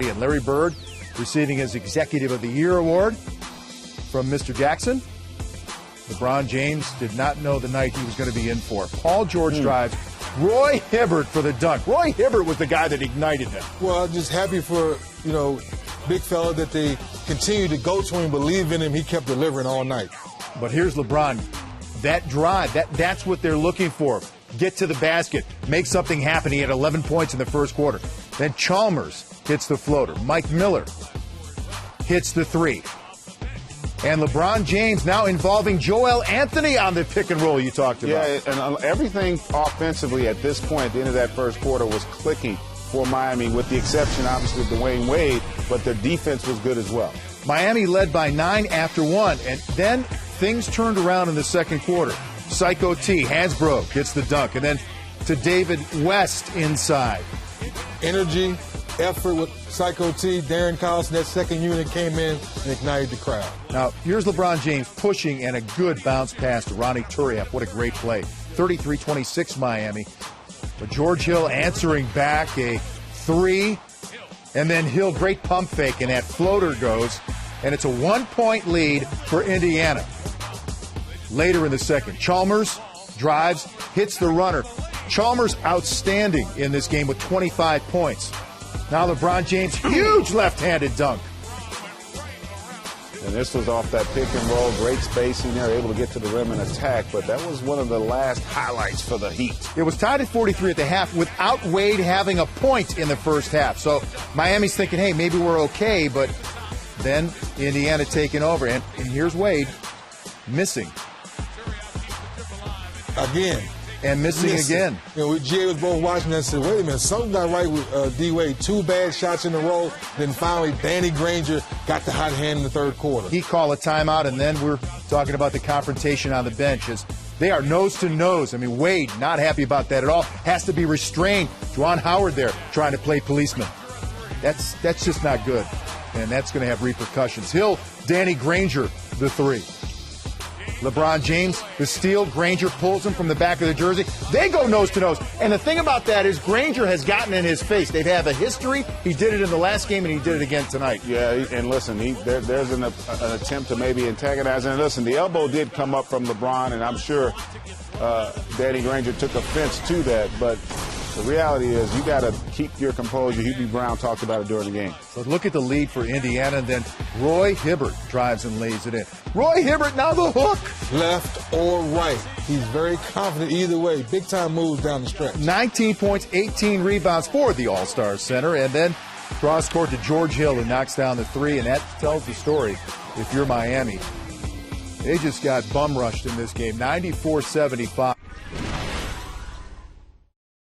And Larry Bird receiving his Executive of the Year award from Mr. Jackson. LeBron James did not know the night he was going to be in for. Paul George drives. Roy Hibbert for the dunk. Roy Hibbert was the guy that ignited them. Well, I'm just happy for, big fella that they continue to go to him, believe in him. He kept delivering all night. But here's LeBron. That drive, that's what they're looking for. Get to the basket, make something happen. He had 11 points in the first quarter. Then Chalmers hits the floater. Mike Miller hits the three. And LeBron James now involving Joel Anthony on the pick and roll you talked about. Yeah, and everything offensively at this point, at the end of that first quarter, was clicking for Miami, with the exception, obviously, of Dwyane Wade, but their defense was good as well. Miami led by 9 after 1, and then things turned around in the second quarter. Psycho T, Hansbrough gets the dunk, and then to David West inside. Energy, effort with Psycho T, Darren Collison, that second unit came in and ignited the crowd. Now, here's LeBron James pushing and a good bounce pass to Ronnie Turiaf. What a great play. 33-26 Miami. But George Hill answering back a three, and then Hill, great pump fake, and that floater goes, and it's a 1-point lead for Indiana. Later in the second, Chalmers drives, hits the runner. Chalmers outstanding in this game with 25 points. Now LeBron James, huge left-handed dunk. And this was off that pick and roll, great spacing there, able to get to the rim and attack, but that was one of the last highlights for the Heat. It was tied at 43 at the half without Wade having a point in the first half. So Miami's thinking, hey, maybe we're okay, but then Indiana taking over. And here's Wade missing. Again. And missing again. Jay was both watching that and said, wait a minute, something got right with D. Wade. 2 bad shots in a row. Then finally, Danny Granger got the hot hand in the third quarter. He called a timeout, and then we're talking about the confrontation on the bench. As they are nose to nose. I mean, Wade not happy about that at all. Has to be restrained. Juwan Howard there trying to play policeman. That's just not good. And that's going to have repercussions. Hill, Danny Granger, the three. LeBron James, the steal. Granger pulls him from the back of the jersey. They go nose to nose. And the thing about that is Granger has gotten in his face. They've had a history. He did it in the last game, and he did it again tonight. Yeah, and listen, there's an attempt to maybe antagonize. And listen, the elbow did come up from LeBron, and I'm sure Danny Granger took offense to that. But the reality is you got to keep your composure. Hubie Brown talked about it during the game. So look at the lead for Indiana, and then Roy Hibbert drives and lays it in. Roy Hibbert now the hook. Left or right. He's very confident either way. Big-time moves down the stretch. 19 points, 18 rebounds for the All-Star center, and then cross court to George Hill, who knocks down the three, and that tells the story if you're Miami. They just got bum rushed in this game, 94-75.